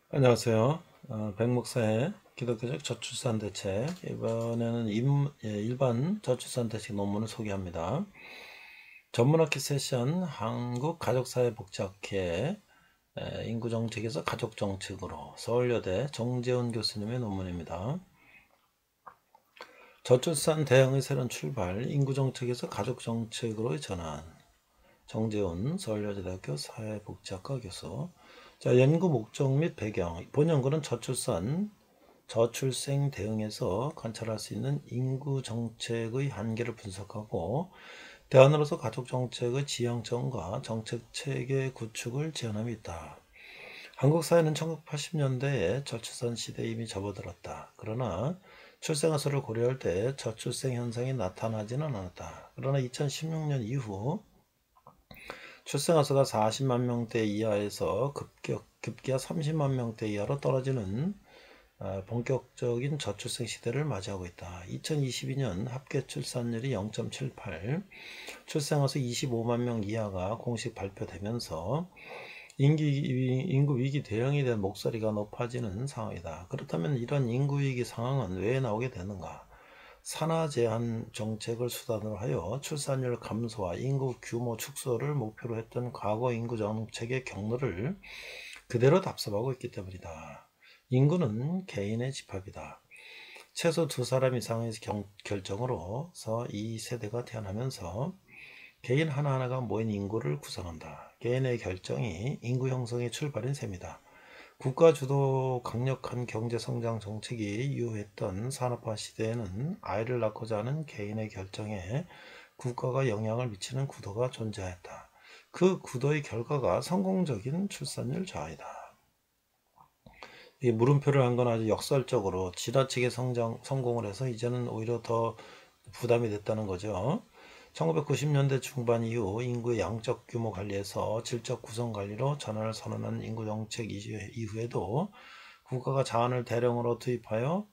안녕하세요. 백목사의 기독교적 저출산 대책. 이번에는 일반 저출산 대책 논문을 소개합니다. 전문학회 세션 한국가족사회복지학회 인구정책에서 가족정책으로 서울여대 정재훈 교수님의 논문입니다. 저출산 대응의 새로운 출발, 인구정책에서 가족정책으로의 전환. 정재훈 서울여자대학교 사회복지학과 교수. 자, 연구 목적 및 배경. 본 연구는 저출생 대응에서 관찰할 수 있는 인구 정책의 한계를 분석하고 대안으로서 가족 정책의 지향점과 정책 체계 구축을 제안함이 있다. 한국 사회는 1980년대에 저출산 시대에 이미 접어들었다. 그러나 출생아 수를 고려할 때 저출생 현상이 나타나지는 않았다. 그러나 2016년 이후 출생아 수가 40만 명대 이하에서 급기야 30만 명대 이하로 떨어지는 본격적인 저출생 시대를 맞이하고 있다. 2022년 합계 출산율이 0.78, 출생아 수 25만 명 이하가 공식 발표되면서 인구 위기 대응에 대한 목소리가 높아지는 상황이다. 그렇다면 이런 인구 위기 상황은 왜 나오게 되는가? 산하 제한 정책을 수단으로 하여 출산율 감소와 인구 규모 축소를 목표로 했던 과거 인구 정책의 경로를 그대로 답습하고 있기 때문이다. 인구는 개인의 집합이다. 최소 2사람 이상의 결정으로서 이 세대가 태어나면서 개인 하나하나가 모인 인구를 구성한다. 개인의 결정이 인구 형성의 출발인 셈이다. 국가 주도 강력한 경제 성장 정책이 유효했던 산업화 시대에는 아이를 낳고자 하는 개인의 결정에 국가가 영향을 미치는 구도가 존재하였다. 그 구도의 결과가 성공적인 출산율 저하이다. 이 물음표를 한 건 아주 역설적으로 지나치게 성공을 해서 이제는 오히려 더 부담이 됐다는 거죠. 1990년대 중반 이후 인구의 양적 규모 관리에서 질적 구성 관리로 전환을 선언한 인구정책 이후에도 국가가 자원을 대량으로 투입하여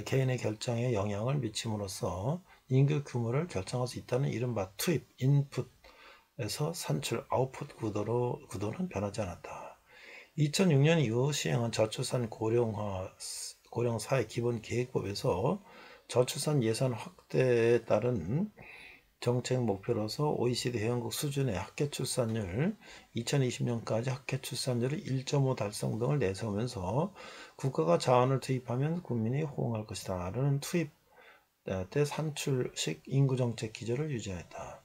개인의 결정에 영향을 미침으로써 인구 규모를 결정할 수 있다는 이른바 투입, 인풋에서 산출, 아웃풋 구도는 변하지 않았다. 2006년 이후 시행한 저출산 고령사회 기본계획법에서 저출산 예산 확대에 따른 정책 목표로서 OECD 회원국 수준의 합계 출산율 2020년까지 합계 출산율의 1.5 달성 등을 내세우면서 국가가 자원을 투입하면 국민이 호응할 것이다 라는 투입 때 산출식 인구정책 기조를 유지하였다.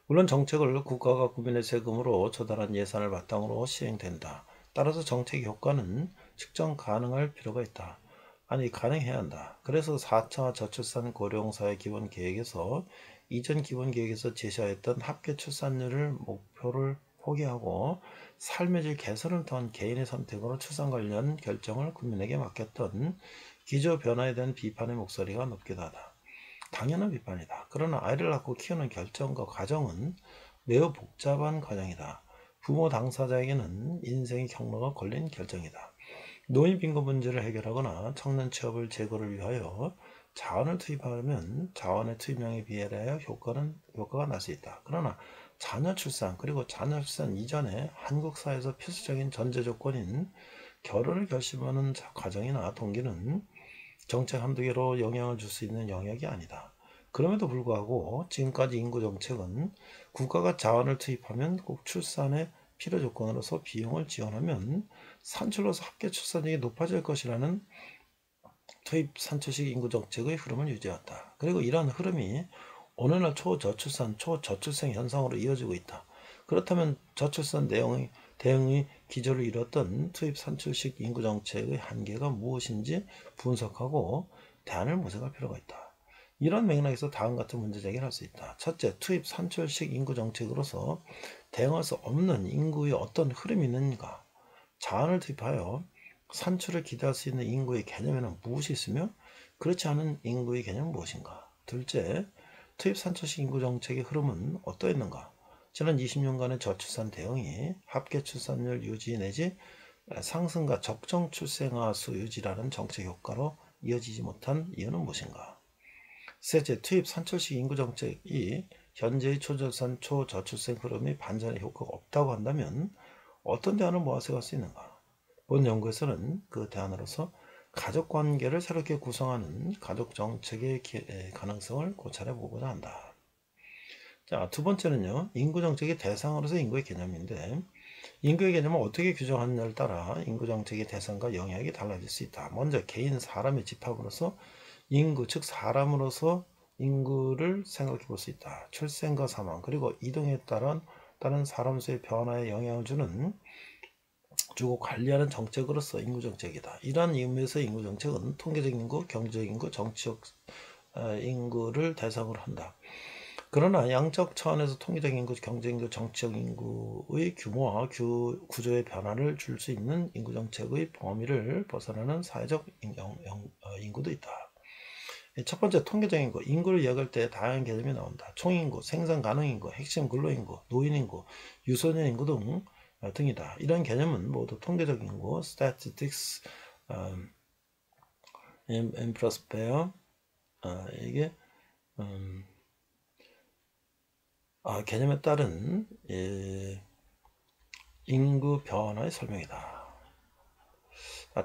물론 정책을 국가가 국민의 세금으로 조달한 예산을 바탕으로 시행된다. 따라서 정책의 효과는 측정 가능할 필요가 있다. 아니 가능해야 한다. 그래서 4차 저출산 고령사회 기본계획에서 이전 기본계획에서 제시하였던 합계 출산율을 목표를 포기하고 삶의 질 개선을 통한 개인의 선택으로 출산 관련 결정을 국민에게 맡겼던 기조 변화에 대한 비판의 목소리가 높기도 하다. 당연한 비판이다. 그러나 아이를 낳고 키우는 결정과 과정은 매우 복잡한 과정이다. 부모 당사자에게는 인생의 경로가 걸린 결정이다. 노인 빈곤 문제를 해결하거나 청년 취업을 제고를 위하여 자원을 투입하면 자원의 투입량에 비례하여 효과가 날 수 있다. 그러나 자녀 출산 그리고 자녀 출산 이전에 한국 사회에서 필수적인 전제 조건인 결혼을 결심하는 과정이나 동기는 정책 한두 개로 영향을 줄 수 있는 영역이 아니다. 그럼에도 불구하고 지금까지 인구 정책은 국가가 자원을 투입하면 꼭 출산의 필요 조건으로서 비용을 지원하면 산출로서 합계 출산율이 높아질 것이라는 투입 산출식 인구 정책의 흐름을 유지했다. 그리고 이러한 흐름이 오늘날 초저출산, 초저출생 현상으로 이어지고 있다. 그렇다면 저출산 대응의 기조를 이뤘던 투입 산출식 인구 정책의 한계가 무엇인지 분석하고 대안을 모색할 필요가 있다. 이런 맥락에서 다음 같은 문제 제기를 할 수 있다. 첫째, 투입 산출식 인구 정책으로서 대응할 수 없는 인구의 어떤 흐름이 있는가? 자원을 투입하여 산출을 기대할 수 있는 인구의 개념에는 무엇이 있으며 그렇지 않은 인구의 개념은 무엇인가? 둘째, 투입 산출식 인구 정책의 흐름은 어떠했는가? 지난 20년간의 저출산 대응이 합계 출산율 유지 내지 상승과 적정 출생아 수 유지라는 정책 효과로 이어지지 못한 이유는 무엇인가? 셋째, 투입 산출식 인구 정책이 현재의 초저출생 흐름이 반전의 효과가 없다고 한다면 어떤 대안을 모아서 갈 수 있는가? 본 연구에서는 그 대안으로서 가족관계를 새롭게 구성하는 가족정책의 가능성을 고찰해 보고자 한다. 자, 두 번째는요. 인구정책의 대상으로서 인구의 개념인데 인구의 개념을 어떻게 규정하느냐에 따라 인구정책의 대상과 영향이 달라질 수 있다. 먼저 개인 사람의 집합으로서 인구, 즉 사람으로서 인구를 생각해 볼 수 있다. 출생과 사망, 그리고 이동에 따른 사람 수의 변화에 영향을 주고 관리하는 정책으로서 인구정책이다. 이러한 의미에서 인구정책은 통계적 인구, 경제적 인구, 정치적 인구를 대상으로 한다. 그러나 양적 차원에서 통계적 인구, 경제 인구, 정치적 인구의 규모와 구조의 변화를 줄 수 있는 인구정책의 범위를 벗어나는 사회적 인구도 있다. 첫 번째, 통계적 인구. 인구를 이야기할 때 다양한 개념이 나온다. 총인구, 생산 가능 인구, 핵심 근로인구, 노인인구, 유소년 인구 등이다. 이런 개념은 모두 통계적 인구, statistics, in prospect, 이게 개념에 따른 인구 변화의 설명이다.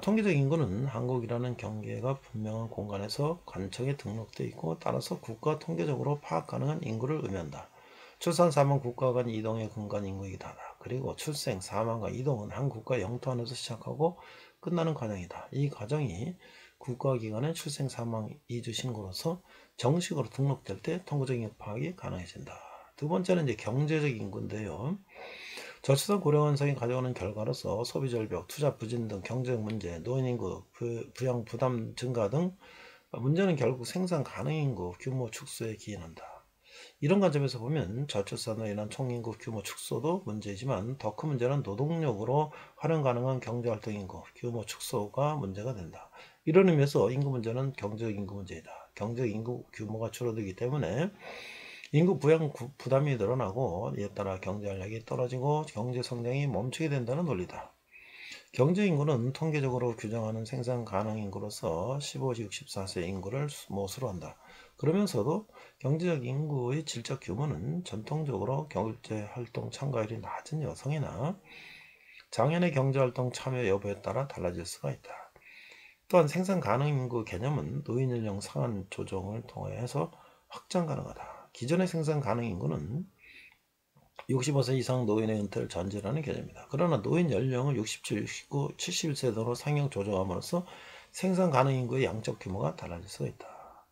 통계적 인구는 한국이라는 경계가 분명한 공간에서 관청에 등록되어 있고 따라서 국가 통계적으로 파악 가능한 인구를 의미한다. 출산, 사망, 국가 간 이동의 근간 인구이기도 하다. 그리고 출생, 사망과 이동은 한 국가 영토 안에서 시작하고 끝나는 과정이다. 이 과정이 국가기관의 출생, 사망, 이주 신고로서 정식으로 등록될 때 통계적 인구 파악이 가능해진다. 두 번째는 이제 경제적 인구인데요. 저출산 고령 현상이 가져오는 결과로서 소비 절벽, 투자 부진 등 경제적 문제, 노인 인구, 부양 부담 증가 등 문제는 결국 생산 가능 인구 규모 축소에 기인한다. 이런 관점에서 보면 저출산으로 인한 총인구 규모 축소도 문제이지만 더 큰 문제는 노동력으로 활용 가능한 경제활동 인구 규모 축소가 문제가 된다. 이런 의미에서 인구 문제는 경제적 인구 문제이다. 경제적 인구 규모가 줄어들기 때문에 인구 부양 부담이 늘어나고 이에 따라 경제 활력이 떨어지고 경제 성장이 멈추게 된다는 논리다. 경제 인구는 통계적으로 규정하는 생산 가능 인구로서 15-64세 인구를 모수로 한다. 그러면서도 경제적 인구의 질적 규모는 전통적으로 경제활동 참가율이 낮은 여성이나 장년의 경제활동 참여 여부에 따라 달라질 수가 있다. 또한 생산 가능 인구 개념은 노인 연령 상한 조정을 통해서 확장 가능하다. 기존의 생산 가능 인구는 65세 이상 노인의 은퇴를 전제하는 개념이다. 그러나 노인 연령을 67, 69, 71세로 상향 조정함으로써 생산 가능 인구의 양적 규모가 달라질 수가 있다.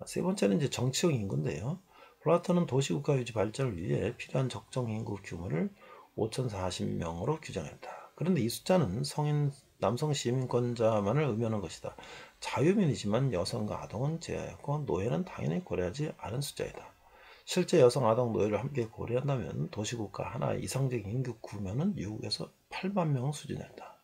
세 번째는 이제 정치적 인구인데요. 플라톤은 도시국가 유지 발전을 위해 필요한 적정 인구 규모를 5,040명으로 규정했다. 그런데 이 숫자는 성인 남성 시민권자만을 의미하는 것이다. 자유민이지만 여성과 아동은 제외하였고 노예는 당연히 고려하지 않은 숫자이다. 실제 여성, 아동, 노예를 함께 고려한다면 도시국가 하나의 이상적 인구 규모는 6에서 8만 명 수준이었다.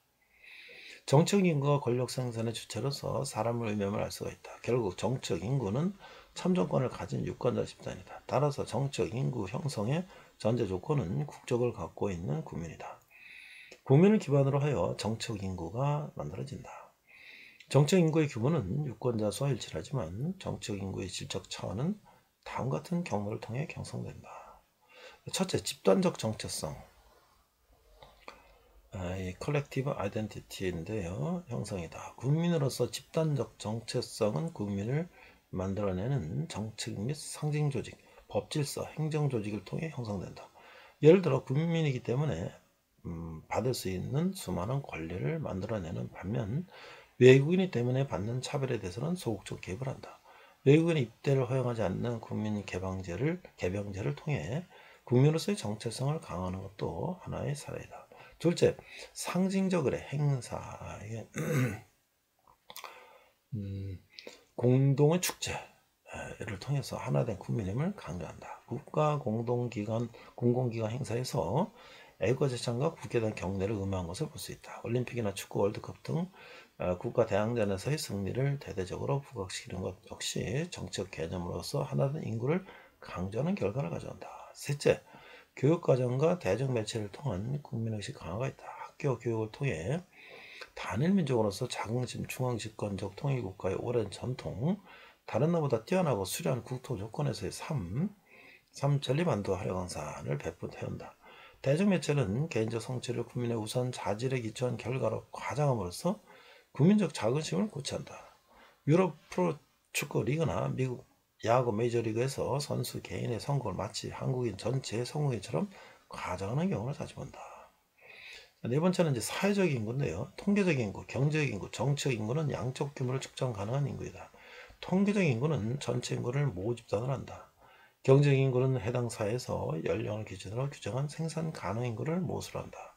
정치적 인구가 권력 생산의 주체로서 사람을 의미함을 알 수가 있다. 결국 정치적 인구는 참정권을 가진 유권자 집단이다. 따라서 정치적 인구 형성의 전제 조건은 국적을 갖고 있는 국민이다. 국민을 기반으로 하여 정치적 인구가 만들어진다. 정치적 인구의 규모는 유권자 수와 일치하지만 정치적 인구의 질적 차원은 다음 같은 경로를 통해 형성된다. 첫째, 집단적 정체성. 컬렉티브 아이덴티티인데요. 형성이다. 국민으로서 집단적 정체성은 국민을 만들어내는 정책 및 상징 조직, 법 질서, 행정 조직을 통해 형성된다. 예를 들어 국민이기 때문에 받을 수 있는 수많은 권리를 만들어내는 반면 외국인이 때문에 받는 차별에 대해서는 소극적 개입을 한다. 외국인 입대를 허용하지 않는 국민 개방제를 통해 국민으로서의 정체성을 강화하는 것도 하나의 사례이다. 둘째, 상징적 의례, 행사, 공동의 축제를 통해서 하나된 국민임을 강조한다. 국가 공공기관 행사에서 애국가제창과 국회에 대한 경례를 의무한 것을 볼 수 있다. 올림픽이나 축구 월드컵 등 국가 대항전에서의 승리를 대대적으로 부각시키는 것 역시 정책 개념으로서 하나된 인구를 강조하는 결과를 가져온다. 셋째, 교육과정과 대중매체를 통한 국민의식 강화가 있다. 학교 교육을 통해 단일민족으로서 자긍심, 중앙집권적 통일국가의 오랜 전통, 다른 나라보다 뛰어나고 수려한 국토 조건에서의 삶, 전리반도 활용 강산을 배분해온다. 대중매체는 개인적 성취를 국민의 우선 자질에 기초한 결과로 과장함으로써 국민적 자긍심을 고취한다. 유럽 프로축구 리그나 미국 야구 메이저리그에서 선수 개인의 성공을 마치 한국인 전체의 성공처럼 과장하는 경우를 자주 본다. 네 번째는 이제 사회적 인구인데요. 통계적 인구, 경제적 인구, 정치적 인구는 양적 규모를 측정 가능한 인구이다. 통계적 인구는 전체 인구를 모집단을 한다. 경제적 인구는 해당 사회에서 연령을 기준으로 규정한 생산 가능 인구를 모수로 한다.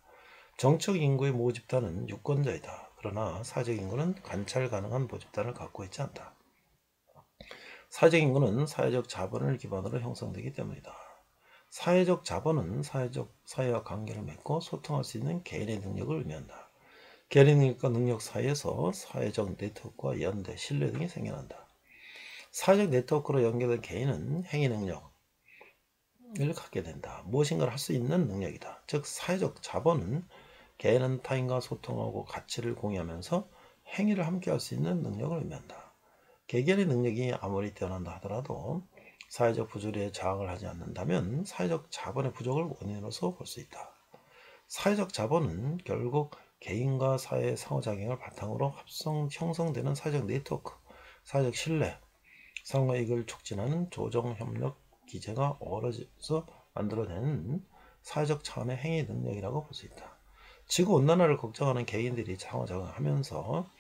정치적 인구의 모집단은 유권자이다. 그러나 사회적 인구는 관찰 가능한 모집단을 갖고 있지 않다. 사회적 인구는 사회적 자본을 기반으로 형성되기 때문이다. 사회적 자본은 사회와 관계를 맺고 소통할 수 있는 개인의 능력을 의미한다. 개인의 능력과 능력 사이에서 사회적 네트워크와 연대, 신뢰 등이 생겨난다. 사회적 네트워크로 연결된 개인은 행위 능력을 갖게 된다. 무엇인가를 할 수 있는 능력이다. 즉 사회적 자본은 개인은 타인과 소통하고 가치를 공유하면서 행위를 함께 할 수 있는 능력을 의미한다. 개개인의 능력이 아무리 뛰어난다 하더라도 사회적 부조리에 저항을 하지 않는다면 사회적 자본의 부족을 원인으로서 볼 수 있다. 사회적 자본은 결국 개인과 사회의 상호작용을 바탕으로 형성되는 사회적 네트워크, 사회적 신뢰, 상호이익을 촉진하는 조정협력 기제가 어우러져서 만들어내는 사회적 차원의 행위 능력이라고 볼 수 있다. 지구온난화를 걱정하는 개인들이 상호작용하면서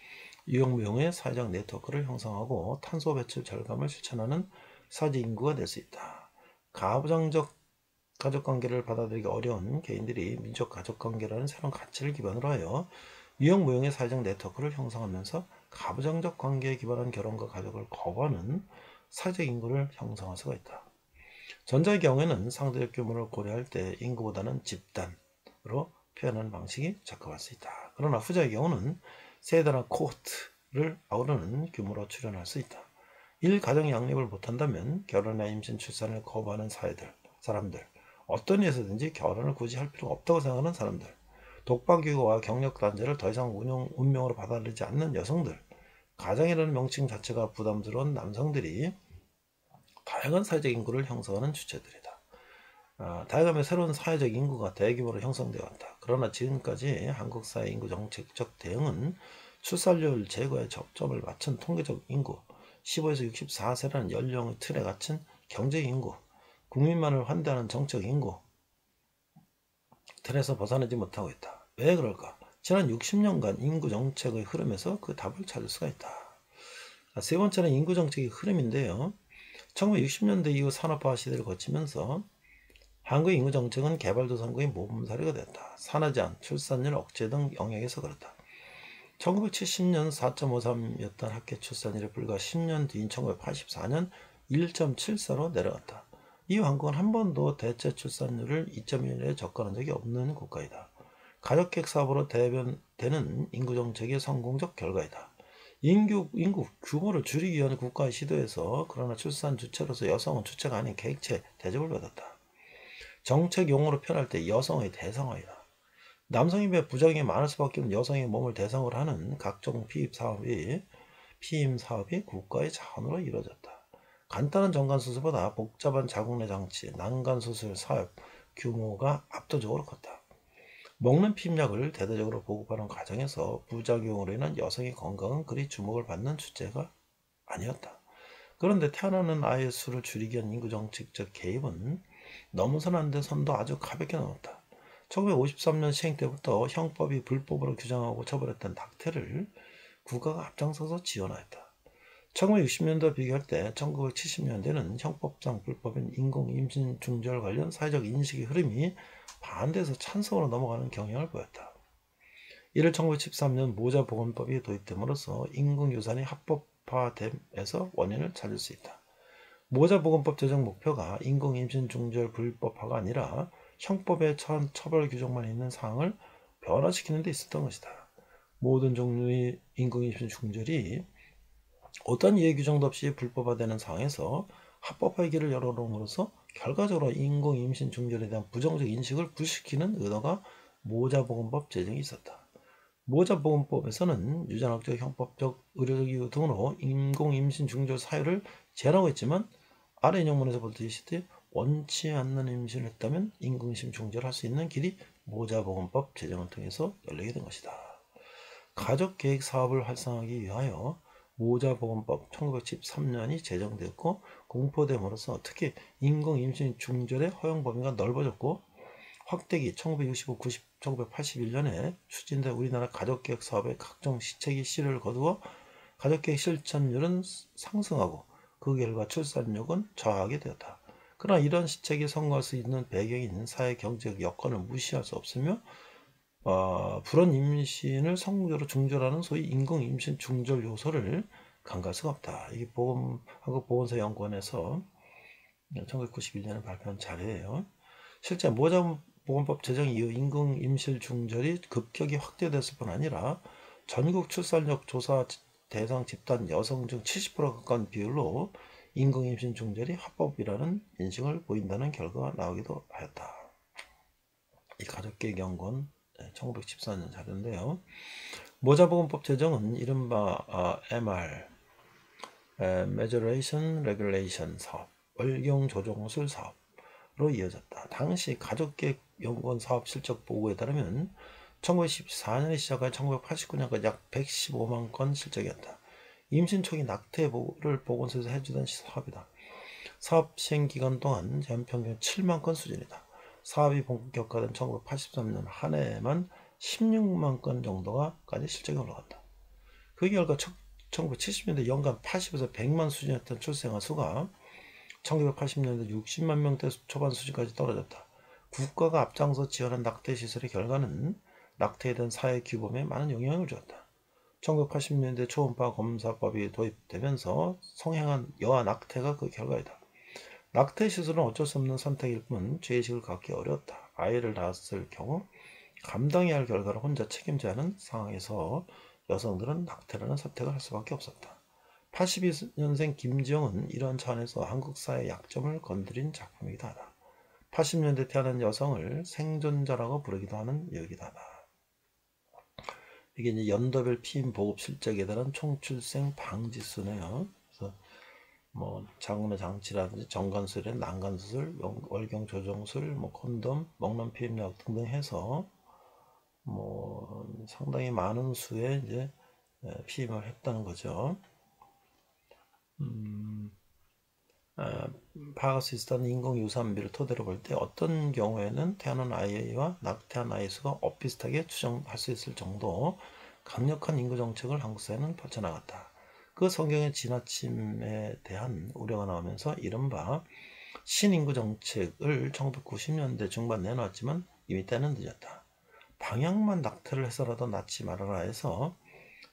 유용무용의 사회적 네트워크를 형성하고 탄소 배출 절감을 실천하는 사회적 인구가 될 수 있다. 가부장적 가족관계를 받아들이기 어려운 개인들이 민족 가족관계라는 새로운 가치를 기반으로 하여 유용무용의 사회적 네트워크를 형성하면서 가부장적 관계에 기반한 결혼과 가족을 거부하는 사회적 인구를 형성할 수가 있다. 전자의 경우에는 상대적 규모를 고려할 때 인구보다는 집단으로 표현하는 방식이 적합할 수 있다. 그러나 후자의 경우는 세대나 코호트를 아우르는 규모로 출현할 수 있다. 가정 양립을 못한다면 결혼이나 임신, 출산을 거부하는 사람들, 어떤 이유에서든지 결혼을 굳이 할 필요가 없다고 생각하는 사람들, 독박육아와 경력단절을 더 이상 운명으로 받아들이지 않는 여성들, 가장이라는 명칭 자체가 부담스러운 남성들이 다양한 사회적 인구를 형성하는 주체들이다. 다양하면 새로운 사회적 인구가 대규모로 형성되어 왔다. 그러나 지금까지 한국 사회 인구 정책적 대응은 출산율 제고에 접점을 맞춘 통계적 인구, 15에서 64세라는 연령의 틀에 갇힌 경제 인구, 국민만을 환대하는 정책 인구 틀에서 벗어나지 못하고 있다. 왜 그럴까? 지난 60년간 인구 정책의 흐름에서 그 답을 찾을 수가 있다. 세 번째는 인구 정책의 흐름인데요. 1960년대 이후 산업화 시대를 거치면서 한국의 인구 정책은 개발도상국의 모범사례가 됐다. 산화 제한, 출산율 억제 등 영역에서 그렇다. 1970년 4.53였던 합계 출산율이 불과 10년 뒤인 1984년 1.74로 내려갔다. 이후 한국은 한 번도 대체 출산율을 2.1에 접근한 적이 없는 국가이다. 가족계획 사업으로 대변되는 인구정책의 성공적 결과이다. 인구 규모를 줄이기 위한 국가의 시도에서 그러나 출산 주체로서 여성은 주체가 아닌 계획체 대접을 받았다. 정책 용어로 표현할 때 여성의 대상화이다. 남성에 비해 부작용이 많을 수밖에 없는 여성의 몸을 대상으로 하는 각종 피임 사업이 국가의 자원으로 이루어졌다. 간단한 정관수술보다 복잡한 자궁내 장치, 난간수술 사업 규모가 압도적으로 컸다. 먹는 피임약을 대대적으로 보급하는 과정에서 부작용으로 인한 여성의 건강은 그리 주목을 받는 주제가 아니었다. 그런데 태어나는 아이의 수를 줄이기 위한 인구정책적 개입은 넘어서는 안 된 선도 아주 가볍게 넘었다. 1953년 시행 때부터 형법이 불법으로 규정하고 처벌했던 낙태를 국가가 앞장서서 지원하였다. 1960년대와 비교할 때 1970년대는 형법상 불법인 인공임신 중절 관련 사회적 인식의 흐름이 반대해서 찬성으로 넘어가는 경향을 보였다. 이를 1973년 모자보건법이 도입됨으로써 인공유산이 합법화됨에서 원인을 찾을 수 있다. 모자보건법 제정 목표가 인공임신 중절 불법화가 아니라 형법에 처벌 규정만 있는 사항을 변화시키는 데 있었던 것이다. 모든 종류의 인공임신 중절이 어떤 이해 규정도 없이 불법화되는 상황에서 합법화의 길을 열어놓음으로써 결과적으로 인공임신 중절에 대한 부정적 인식을 불식시키는 의도가 모자보건법 제정이 있었다. 모자보건법에서는 유전학적, 형법적, 의료적 이유 등으로 인공임신 중절 사유를 제한하고 있지만 아래 인용문에서 보듯이 원치 않는 임신을 했다면 인공임신 중절할 수 있는 길이 모자보건법 제정을 통해서 열리게 된 것이다. 가족계획 사업을 활성화하기 위하여 모자보건법 1913년이 제정되었고 공포됨으로써 특히 인공임신 중절의 허용 범위가 넓어졌고 확대기 1965, 90, 1981년에 추진된 우리나라 가족계획 사업의 각종 시책이 실효를 거두어 가족계획 실천율은 상승하고 그 결과 출산율은 저하하게 되었다. 그러나 이런 시책이 성공할 수 있는 배경이 있는 사회 경제적 여건을 무시할 수 없으며 불원 임신을 성공적으로 중절하는 소위 인공 임신 중절 요소를 간과할 수가 없다. 이게 한국보건소연구원에서 1991년에 발표한 자료예요. 실제 모자보건법 제정 이후 인공 임실 중절이 급격히 확대됐을 뿐 아니라 전국 출산력 조사 대상 집단 여성 중 70% 가까운 비율로 인공 임신 중절이 합법이라는 인식을 보인다는 결과가 나오기도 하였다. 이 가족계획연구원 1914년 자료인데요. 모자보건법 제정은 이른바 MR Majoration Regulation 사업, 월경조정술 사업으로 이어졌다. 당시 가족계획연구원 사업 실적 보고에 따르면 1914년에 시작하여 1989년까지 약 115만 건 실적이었다. 임신 초기 낙태를 보건소에서 해주던 사업이다. 사업 시행 기간 동안 연평균 7만 건 수준이다. 사업이 본격화된 1983년 한 해에만 16만 건 정도가까지 실적이 올라간다. 그 결과 1970년대 연간 80에서 100만 수준이었던 출생아 수가 1980년대 60만 명대 초반 수준까지 떨어졌다. 국가가 앞장서 지원한 낙태 시설의 결과는 낙태에 대한 사회 규범에 많은 영향을 주었다. 1980년대 초음파 검사법이 도입되면서 성행한 여아 낙태가 그 결과이다. 낙태 시술은 어쩔 수 없는 선택일 뿐 죄의식을 갖기 어려웠다. 아이를 낳았을 경우 감당해야 할 결과를 혼자 책임져야 하는 상황에서 여성들은 낙태라는 선택을 할 수밖에 없었다. 82년생 김지영은 이러한 차원에서 한국 사회의 약점을 건드린 작품이기도 하다. 80년대 태어난 여성을 생존자라고 부르기도 하는 여기도 하다. 이게 이제 연도별 피임 보급 실적에 따른 총출생 방지수네요. 그래서 장음의 장치라든지 정관술에 난간수술, 월경 조정술, 콘돔, 먹는 피임약 등등 해서 상당히 많은 수의 이제 피임을 했다는 거죠. 파악할 수 있었던 인공유산비를 토대로 볼 때 어떤 경우에는 태어난 아이와 낙태한 아이 수가 엇비슷하게 추정할 수 있을 정도 강력한 인구정책을 한국 사회는 펼쳐나갔다. 그 성경의 지나침에 대한 우려가 나오면서 이른바 신인구 정책을 1990년대 중반 내놓았지만 이미 때는 늦었다. 방향만 낙태를 해서라도 낳지 말아라 해서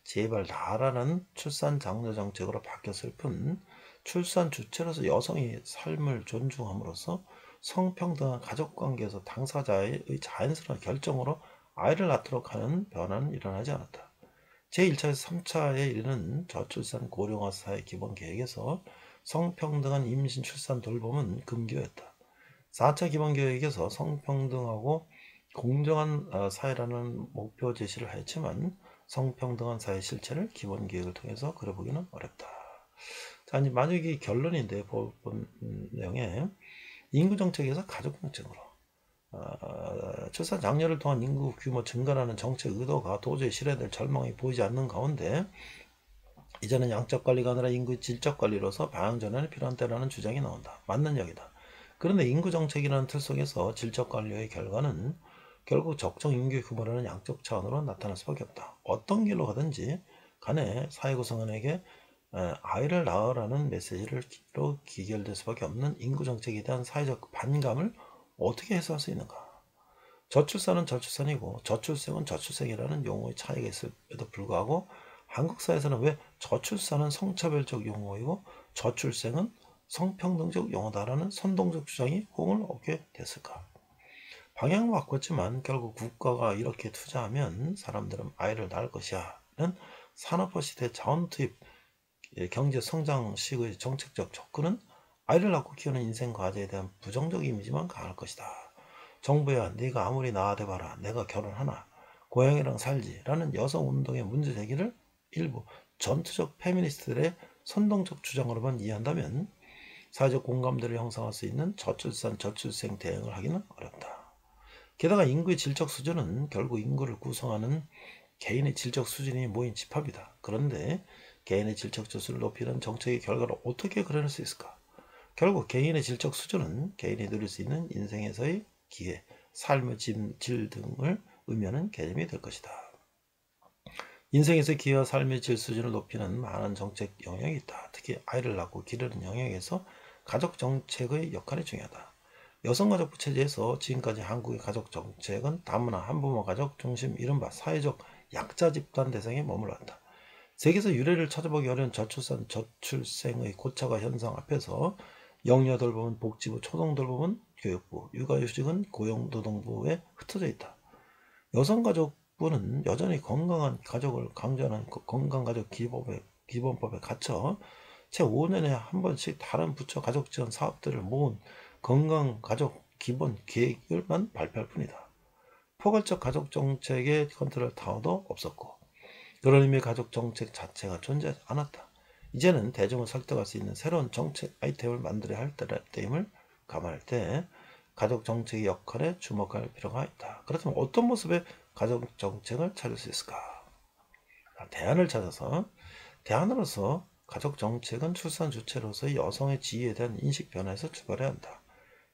제발 낳아라는 출산 장려 정책으로 바뀌었을 뿐 출산 주체로서 여성의 삶을 존중함으로써 성평등한 가족관계에서 당사자의 자연스러운 결정으로 아이를 낳도록 하는 변화는 일어나지 않았다. 제1차에서 3차에 이르는 저출산 고령화 사회 기본계획에서 성평등한 임신 출산 돌봄은 금기어였다. 4차 기본계획에서 성평등하고 공정한 사회라는 목표 제시를 하였지만 성평등한 사회 실체를 기본계획을 통해서 그려보기는 어렵다. 자, 이제 만약에 결론인데 본 내용에 인구정책에서 가족정책으로 출산 장려를 통한 인구 규모 증가라는 정책 의도가 도저히 실현될 절망이 보이지 않는 가운데 이제는 양적 관리가 아니라 인구 질적 관리로서 방향 전환이 필요한 때라는 주장이 나온다. 맞는 얘기다. 그런데 인구 정책이라는 틀 속에서 질적 관리의 결과는 결국 적정 인구 규모라는 양적 차원으로 나타날 수밖에 없다. 어떤 길로 가든지 간에 사회 구성원에게 아이를 낳으라는 메시지로 기결될 수밖에 없는 인구 정책에 대한 사회적 반감을 어떻게 해소할 수 있는가? 저출산은 저출산이고 저출생은 저출생이라는 용어의 차이가 있음에도 불구하고 한국 사회에서는 왜 저출산은 성차별적 용어이고 저출생은 성평등적 용어다라는 선동적 주장이 호응을 얻게 됐을까? 방향은 바꿨지만 결국 국가가 이렇게 투자하면 사람들은 아이를 낳을 것이야는 산업화 시대 자원 투입 경제 성장식의 정책적 접근은 아이를 낳고 키우는 인생 과제에 대한 부정적 이미지만 강할 것이다. 정부야 네가 아무리 낳아대봐라 내가 결혼하나 고양이랑 살지 라는 여성운동의 문제 제기를 일부 전투적 페미니스트들의 선동적 주장으로만 이해한다면 사회적 공감대를 형성할 수 있는 저출산, 저출생 대응을 하기는 어렵다. 게다가 인구의 질적 수준은 결국 인구를 구성하는 개인의 질적 수준이 모인 집합이다. 그런데 개인의 질적 수준을 높이는 정책의 결과를 어떻게 그려낼 수 있을까? 결국 개인의 질적 수준은 개인이 누릴 수 있는 인생에서의 기회, 삶의 질 등을 의미하는 개념이 될 것이다. 인생에서 기회와 삶의 질 수준을 높이는 많은 정책 영역이 있다. 특히 아이를 낳고 기르는 영역에서 가족 정책의 역할이 중요하다. 여성가족부 체제에서 지금까지 한국의 가족 정책은 다문화 한부모 가족 중심 이른바 사회적 약자 집단 대상에 머물렀다. 세계에서 유래를 찾아보기 어려운 저출산, 저출생의 고착화 현상 앞에서 영유아돌봄은 복지부, 초동돌봄은 교육부, 육아휴직은 고용노동부에 흩어져 있다. 여성가족부는 여전히 건강한 가족을 강조하는 건강가족 기본법에 갇혀 채 5년에 한 번씩 다른 부처 가족지원 사업들을 모은 건강가족 기본 계획을만 발표할 뿐이다. 포괄적 가족정책의 컨트롤 타워도 없었고 그런 의미의 가족정책 자체가 존재하지 않았다. 이제는 대중을 설득할 수 있는 새로운 정책 아이템을 만들어야 할 때임을 감안할 때 가족정책의 역할에 주목할 필요가 있다. 그렇다면 어떤 모습의 가족정책을 찾을 수 있을까? 대안을 찾아서 대안으로서 가족정책은 출산 주체로서의 여성의 지위에 대한 인식 변화에서 출발해야 한다.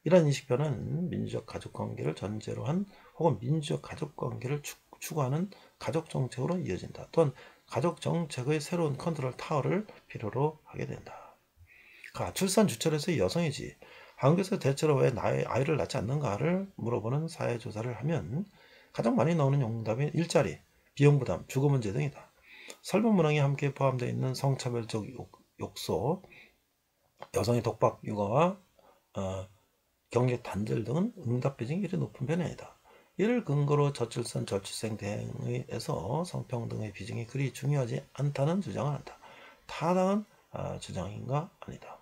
이러한 인식 변화는 민주적 가족관계를 전제로 한 혹은 민주적 가족관계를 추구하는 가족정책으로 이어진다. 또한 가족정책의 새로운 컨트롤 타워를 필요로 하게 된다. 출산 주체로서의 여성이지 한국에서 대체로 왜 나의 아이를 낳지 않는가를 물어보는 사회조사를 하면 가장 많이 나오는 응답이 일자리, 비용부담, 주거 문제 등이다. 설문 문항에 함께 포함되어 있는 성차별적 욕소, 여성의 독박 육아와 경력 단절 등은 응답 비중이 이리 높은 편이 아니다. 이를 근거로 저출산, 저출생 대응에서 성평등의 비중이 그리 중요하지 않다는 주장을 한다. 타당한 주장인가? 아니다.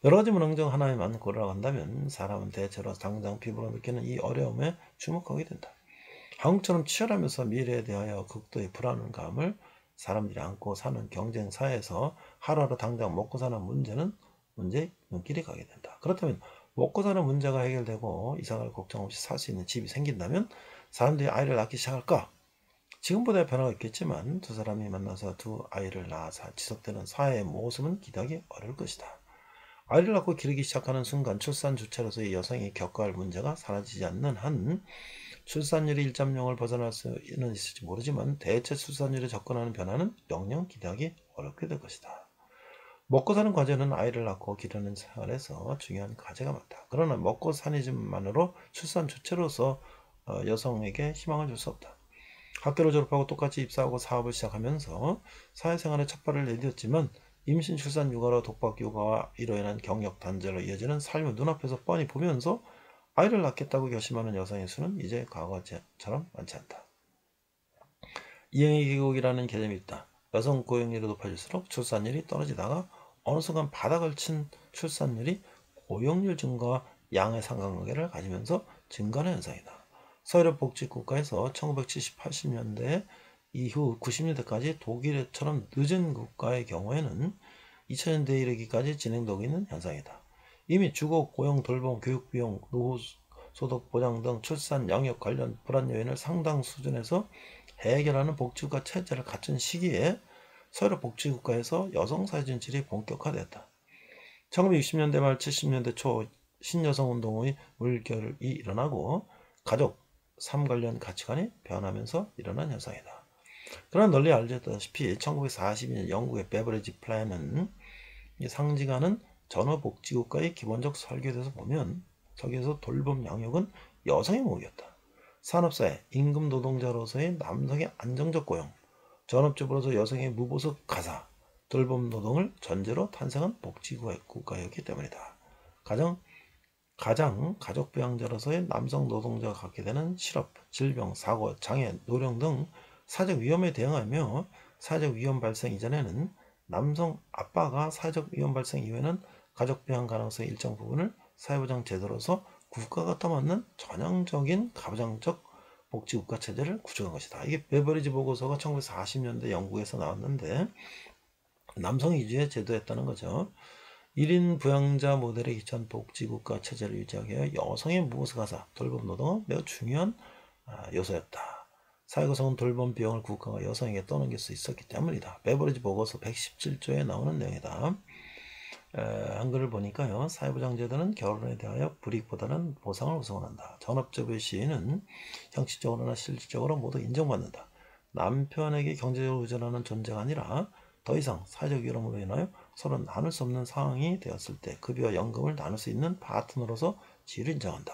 여러 가지 문항 중 하나에만 고르라고 한다면 사람은 대체로 당장 피부로 느끼는 이 어려움에 주목하게 된다. 한국처럼 치열하면서 미래에 대하여 극도의 불안감을 사람들이 안고 사는 경쟁 사회에서 하루하루 당장 먹고 사는 문제의 눈길이 가게 된다. 그렇다면 먹고 사는 문제가 해결되고 이사갈 걱정 없이 살 수 있는 집이 생긴다면 사람들이 아이를 낳기 시작할까? 지금보다 변화가 있겠지만 두 사람이 만나서 두 아이를 낳아서 지속되는 사회의 모습은 기대하기 어려울 것이다. 아이를 낳고 기르기 시작하는 순간 출산 주체로서의 여성이 겪어야 할 문제가 사라지지 않는 한 출산율이 1.0을 벗어날 수는 있을지 모르지만 대체 출산율에 접근하는 변화는 영영 기대하기 어렵게 될 것이다. 먹고 사는 과제는 아이를 낳고 기르는 생활에서 중요한 과제가 많다. 그러나 먹고 사니즘만으로 출산 주체로서 여성에게 희망을 줄 수 없다. 학교를 졸업하고 똑같이 입사하고 사업을 시작하면서 사회생활에 첫발을 내디뎠지만 임신, 출산, 육아로 독박 육아와 이로 인한 경력 단절로 이어지는 삶을 눈앞에서 뻔히 보면서 아이를 낳겠다고 결심하는 여성의 수는 이제 과거처럼 많지 않다. 이행의 계곡이라는 개념이 있다. 여성 고용률이 높아질수록 출산율이 떨어지다가 어느 순간 바닥을 친 출산율이 고용률 증가와 양의 상관관계를 가지면서 증가하는 현상이다. 서유럽 복지국가에서 1970, 80년대 이후 90년대까지 독일처럼 늦은 국가의 경우에는 2000년대에 이르기까지 진행되고 있는 현상이다. 이미 주거, 고용, 돌봄, 교육비용, 노후소득 보장 등 출산, 양육 관련 불안 요인을 상당 수준에서 해결하는 복지국가 체제를 갖춘 시기에 서유럽 복지국가에서 여성 사회 진출이 본격화되었다. 1960년대 말 70년대 초 신여성운동의 물결이 일어나고 가족, 삶 관련 가치관이 변하면서 일어난 현상이다. 그러나 널리 알려졌다시피 1942년 영국의 베버리지 플랜은 상징하는 전업복지국가의 기본적 설계에 대해서 보면 저기에서 돌봄 양육은 여성의 몫이었다. 산업사회, 임금 노동자로서의 남성의 안정적 고용, 전업주부로서 여성의 무보석 가사, 돌봄 노동을 전제로 탄생한 복지국가였기 때문이다. 가장 가족부양자로서의 남성 노동자가 갖게 되는 실업, 질병, 사고, 장애, 노령 등 사회적 위험에 대응하며 사회적 위험 발생 이전에는 남성 아빠가 사회적 위험 발생 이후에는 가족부양 가능성의 일정 부분을 사회보장 제도로서 국가가 떠맡는 전형적인 가부장적 복지국가 체제를 구축한 것이다. 이게 베버리지 보고서가 1940년대 영국에서 나왔는데 남성 위주의 제도였다는 거죠. 1인 부양자 모델에 기초한 복지국가 체제를 유지하기 위해 여성의 무보수가사, 돌봄 노동은 매우 중요한 요소였다. 사회구성은 돌봄 비용을 국가가 여성에게 떠넘길 수 있었기 때문이다. 베버리지 보고서 117조에 나오는 내용이다. 한글을 보니까요. 사회보장제도는 결혼에 대하여 불이익보다는 보상을 우선한다. 전업주부의 시위는 형식적으로나 실질적으로 모두 인정받는다. 남편에게 경제적으로 의존하는 존재가 아니라 더 이상 사회적 위험으로 인하여 서로 나눌 수 없는 상황이 되었을 때 급여와 연금을 나눌 수 있는 파트너로서 지위를 인정한다.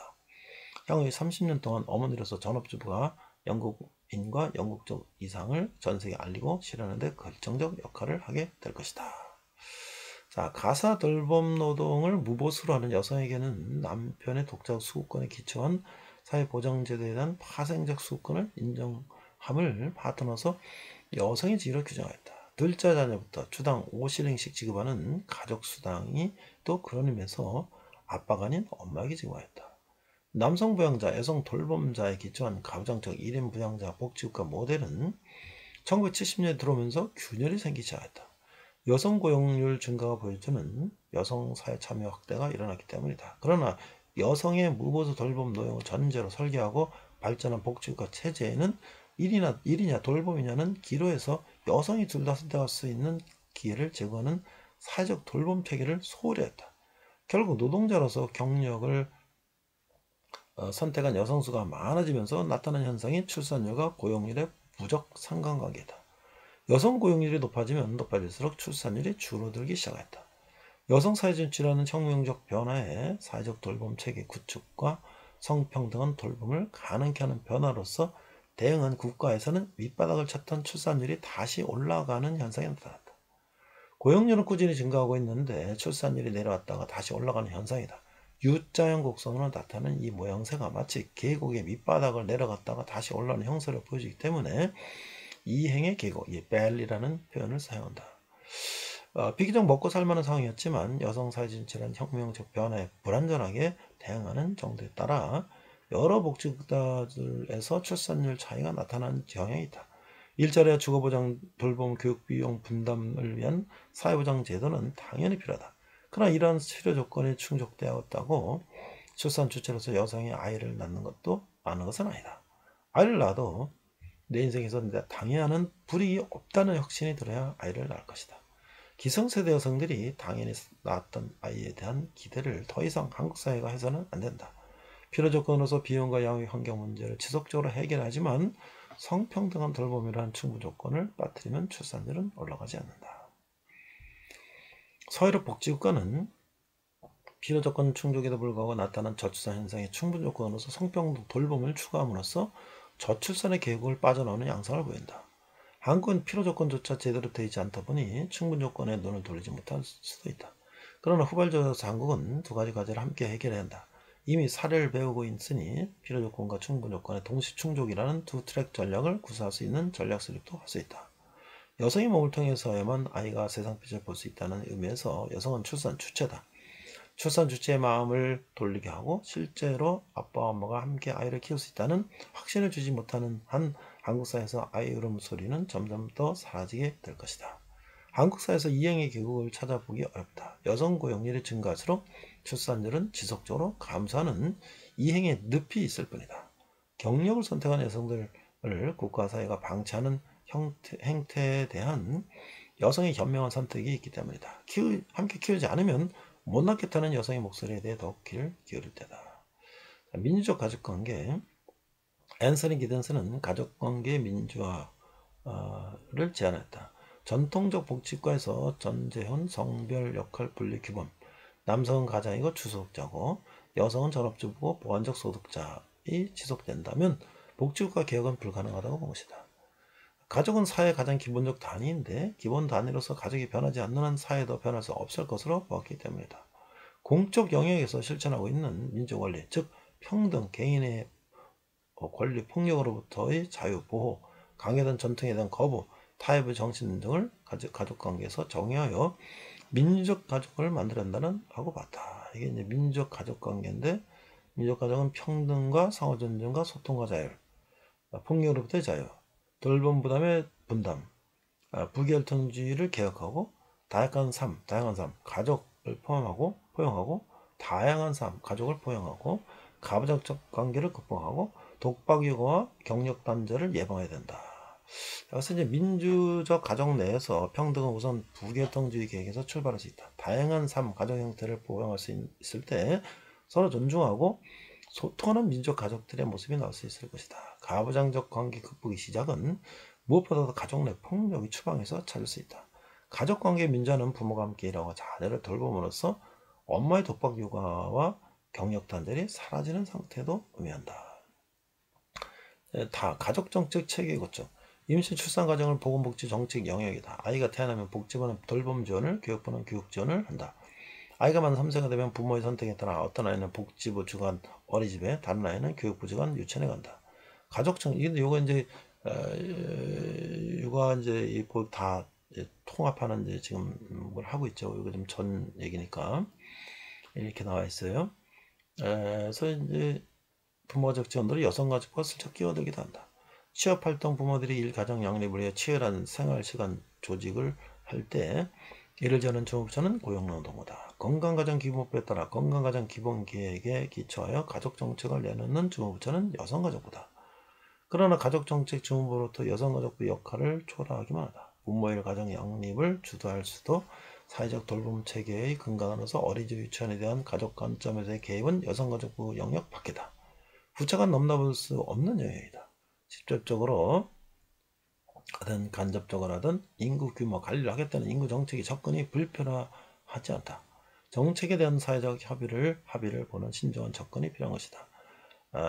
향후 30년 동안 어머니로서 전업주부가 영국인과 영국적 이상을 전 세계에 알리고 실현하는 데 결정적 역할을 하게 될 것이다. 자, 가사 돌봄 노동을 무보수로 하는 여성에게는 남편의 독자적 수급권에 기초한 사회보장제도에 대한 파생적 수급권을 인정함을 파트너로서 여성의 지위로 규정하였다. 둘째 자녀부터 주당 5실링씩 지급하는 가족수당이 또 그런 의미에서 아빠가 아닌 엄마에게 지급하였다. 남성 부양자, 여성 돌봄자에 기초한 가부장적 1인 부양자 복지국가 모델은 1970년에 들어오면서 균열이 생기기 시작했다. 여성 고용률 증가가 보여주는 여성 사회 참여 확대가 일어났기 때문이다. 그러나 여성의 무보수 돌봄 노동을 전제로 설계하고 발전한 복지국가 체제에는 일이냐 돌봄이냐는 기로에서 여성이 둘 다 선택할 수 있는 기회를 제공하는 사회적 돌봄 체계를 소홀히 했다. 결국 노동자로서 경력을 선택한 여성 수가 많아지면서 나타난 현상이 출산율과 고용률의 부적 상관관계다. 여성 고용률이 높아질수록 출산율이 줄어들기 시작했다. 여성 사회 진출하는 혁명적 변화에 사회적 돌봄 체계 구축과 성평등한 돌봄을 가능케 하는 변화로서 대응한 국가에서는 밑바닥을 쳤던 출산율이 다시 올라가는 현상이 나타났다. 고용률은 꾸준히 증가하고 있는데 출산율이 내려왔다가 다시 올라가는 현상이다. U자형 곡선으로 나타나는 이 모양새가 마치 계곡의 밑바닥을 내려갔다가 다시 올라오는 형태를 보여주기 때문에 이 행의 계곡, 이 벨리라는 표현을 사용한다. 비교적 먹고 살만한 상황이었지만 여성 사회 진출한 혁명적 변화에 불완전하게 대응하는 정도에 따라 여러 복지국가들에서 출산율 차이가 나타나는 경향이 있다. 일자리와 주거보장, 돌봄, 교육비용 분담을 위한 사회보장 제도는 당연히 필요하다. 그러나 이러한 필요 조건이 충족되었다고 출산 주체로서 여성이 아이를 낳는 것도 많은 것은 아니다. 아이를 낳아도 내 인생에서 당연한 불이익이 없다는 확신이 들어야 아이를 낳을 것이다. 기성세대 여성들이 당연히 낳았던 아이에 대한 기대를 더 이상 한국 사회가 해서는 안 된다. 필요 조건으로서 비용과 양육 환경 문제를 지속적으로 해결하지만 성평등한 돌봄이라는 충분 조건을 빠뜨리면 출산율은 올라가지 않는다. 서유럽 복지국가는 필요 조건 충족에도 불구하고 나타난 저출산 현상의 충분 조건으로서 성평등 돌봄을 추가함으로써 저출산의 계곡을 빠져나오는 양상을 보인다. 한국은 필요 조건조차 제대로 되지 않다 보니 충분 조건에 눈을 돌리지 못할 수도 있다. 그러나 후발적으로서 한국은 두 가지 과제를 함께 해결해야 한다. 이미 사례를 배우고 있으니 필요 조건과 충분 조건의 동시 충족이라는 두 트랙 전략을 구사할 수 있는 전략 수립도 할 수 있다. 여성의 몸을 통해서야만 아이가 세상빛을 볼 수 있다는 의미에서 여성은 출산 주체다. 출산 주체의 마음을 돌리게 하고 실제로 아빠와 엄마가 함께 아이를 키울 수 있다는 확신을 주지 못하는 한 한국 사회에서 아이 울음소리는 점점 더 사라지게 될 것이다. 한국 사회에서 이행의 계곡을 찾아보기 어렵다. 여성 고용률이 증가할수록 출산율은 지속적으로 감소하는 이행의 늪이 있을 뿐이다. 경력을 선택한 여성들을 국가 사회가 방치하는 행태에 대한 여성의 현명한 선택이 있기 때문이다. 함께 키우지 않으면 못 낳겠다는 여성의 목소리에 대해 더욱 귀를 기울일 때다. 민주적 가족관계. 앤서니 기든스는 가족관계 민주화를 제안했다. 전통적 복지국가에서 전재혼 성별 역할 분리 규범, 남성은 가장이고 주소득자고 여성은 전업주부고 보완적 소득자이 지속된다면 복지국가 개혁은 불가능하다고 본 것이다. 가족은 사회의 가장 기본적 단위인데 기본 단위로서 가족이 변하지 않는 한 사회도 변할 수 없을 것으로 보았기 때문이다. 공적 영역에서 실천하고 있는 민주원리, 즉 평등, 개인의 권리, 폭력으로부터의 자유, 보호, 강요된 전통에 대한 거부, 타협의 정신 등을 가족관계에서 정의하여 민주적 가족을 만들어낸다는 하고 봤다. 이게 이제 민주적 가족관계인데 민주적 가족은 평등과 상호존중과 소통과 자유, 폭력으로부터의 자유, 돌봄 부담의 분담, 부결통주의를 개혁하고 다양한 삶, 가족, 포용하고 다양한 삶, 가족을 포용하고 가부장적 관계를 극복하고 독박 육아와 경력 단절을 예방해야 된다. 그래서 이제 민주적 가정 내에서 평등은 우선 부계통주의 계획에서 출발할 수 있다. 다양한 삶, 가정 형태를 포용할 수 있을 때 서로 존중하고 소통하는 민족 가족들의 모습이 나올 수 있을 것이다. 가부장적 관계 극복의 시작은 무엇보다도 가족 내 폭력이 추방해서 찾을 수 있다. 가족관계 민주화는 부모가 함께 일하고 자녀를 돌봄으로써 엄마의 독박 육아와 경력 단절이 사라지는 상태도 의미한다. 다 가족정책 체계 고점. 임신 출산 과정을 보건복지 정책 영역이다. 아이가 태어나면 복지부는 돌봄 지원을, 교육부는 교육 지원을 한다. 아이가 만 3세가 되면 부모의 선택에 따라 어떤 아이는 복지부 주관 어린이집에, 다른 아이는 교육부 주관 유치원에 간다. 가족정 이게 요거 이제 육아 이제 다 통합하는 이제 지금 뭘 하고 있죠. 이거 좀 전 얘기니까 이렇게 나와 있어요. 그래서 이제 부모적 지원으로 여성가족과 슬쩍 끼어들기도 한다. 취업활동 부모들이 일가정 양립을 위해 치열한 생활시간 조직을 할 때 이를 저는 중업처는 고용노동부다. 건강가정기본법에 따라 건강가정기본계획에 기초하여 가족정책을 내놓는 중업부처는 여성가족부다. 그러나 가족정책 중업으로부터 여성가족부 역할을 초월하기만 하다. 부모의 가정 양립을 주도할 수도 사회적 돌봄 체계의 근간으로서 어린이집 유치원에 대한 가족 관점에서의 개입은 여성가족부 영역 밖이다. 부처가 넘나볼 수 없는 영역이다. 직접적으로 하든 간접적으로 하든 인구 규모 관리를 하겠다는 인구 정책의 접근이 불편하지 않다. 정책에 대한 사회적 합의를 보는 신중한 접근이 필요한 것이다.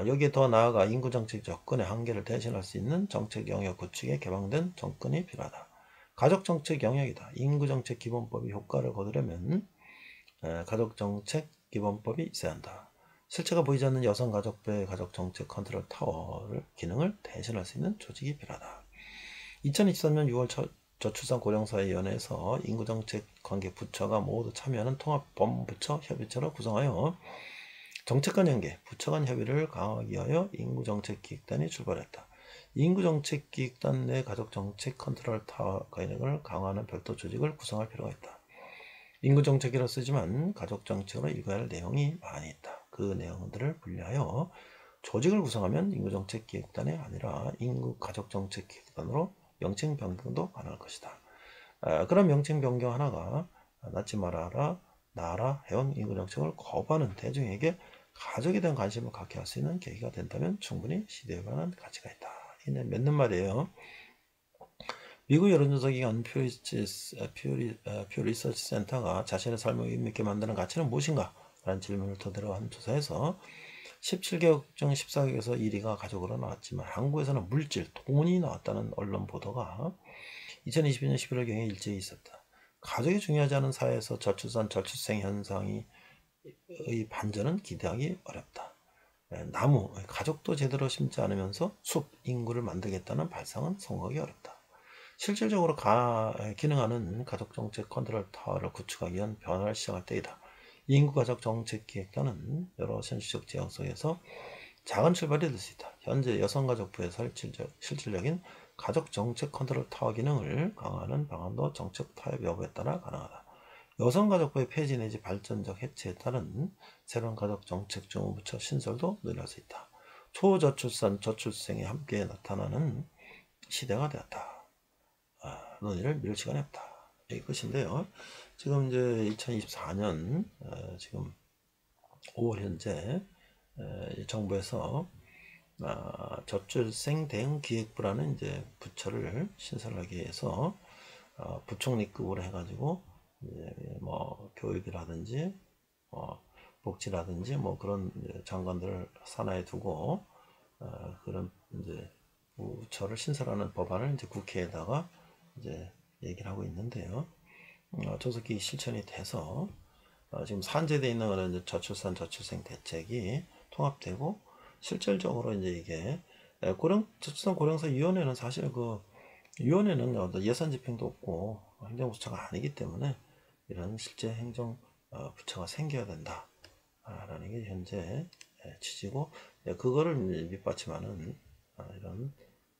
여기에 더 나아가 인구 정책 접근의 한계를 대신할 수 있는 정책 영역 구축에 개방된 접근이 필요하다. 가족 정책 영역이다. 인구 정책 기본법이 효과를 거두려면 가족 정책 기본법이 있어야 한다. 실체가 보이지 않는 여성가족부의 가족정책 컨트롤 타워를 기능을 대신할 수 있는 조직이 필요하다. 2023년 6월 저출산 고령사회위원회에서 인구정책 관계 부처가 모두 참여하는 통합범부처 협의체로 구성하여 정책 간 연계, 부처 간 협의를 강화하기 위하여 인구정책기획단이 출발했다. 인구정책기획단 내 가족정책 컨트롤 타워 기능을 강화하는 별도 조직을 구성할 필요가 있다. 인구정책이라 쓰지만 가족정책으로 읽어야 할 내용이 많이 있다. 그 내용들을 분리하여 조직을 구성하면 인구정책기획단이 아니라 인구가족정책기획단으로 명칭 변경도 가능할 것이다. 그런 명칭 변경 하나가 낳지 말아라, 낳아라 해온 인구정책을 거부하는 대중에게 가족에 대한 관심을 갖게 할 수 있는 계기가 된다면 충분히 시대에 관한 가치가 있다. 이게 맞는 말이에요. 미국 여론조사기관 퓨 리서치 센터가 자신의 삶을 의미있게 만드는 가치는 무엇인가? 라는 질문을 토대로 한 조사에서 17개국 중 14개국에서 1위가 가족으로 나왔지만 한국에서는 물질, 돈이 나왔다는 언론 보도가 2022년 11월경에 일제히 있었다. 가족이 중요하지 않은 사회에서 저출산, 저출생 현상의 반전은 기대하기 어렵다. 나무, 가족도 제대로 심지 않으면서 숲, 인구를 만들겠다는 발상은 성공하기 어렵다. 실질적으로 기능하는 가족정책 컨트롤 타워를 구축하기 위한 변화를 시작할 때이다. 인구가족정책기획단은 여러 현실적 제약 속에서 작은 출발이 될 수 있다. 현재 여성가족부의 실질적인 가족정책 컨트롤 타워 기능을 강화하는 방안도 정책 타협 여부에 따라 가능하다. 여성가족부의 폐지 내지 발전적 해체에 따른 새로운 가족정책 중후부처 신설도 늘어날 수 있다. 초저출산, 저출생이 함께 나타나는 시대가 되었다. 논의를 미룰 시간이 없다. 이 것인데요. 지금 이제 2024년 지금 5월 현재 정부에서 저출생 대응 기획부라는 이제 부처를 신설하기 위해서 부총리급으로 해가지고 이제 뭐 교육이라든지 복지라든지 뭐 그런 장관들을 산하에 두고 그런 이제 부처를 신설하는 법안을 이제 국회에다가 이제 얘기를 하고 있는데요. 조속히 실천이 돼서 지금 산재되어 있는 거는 이제 저출산 저출생 대책이 통합되고 실질적으로 이제 이게 저출산 고령사 위원회는 사실 그 위원회는 예산 집행도 없고 행정부처가 아니기 때문에 이런 실제 행정 부처가 생겨야 된다라는 게 현재 취지고 그거를 밑받침하는 이런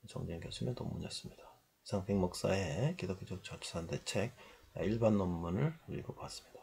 정재현 교수님의 논문이었습니다. 이상 백목사의 기독교적 저출산 대책 일반 논문을 읽어봤습니다.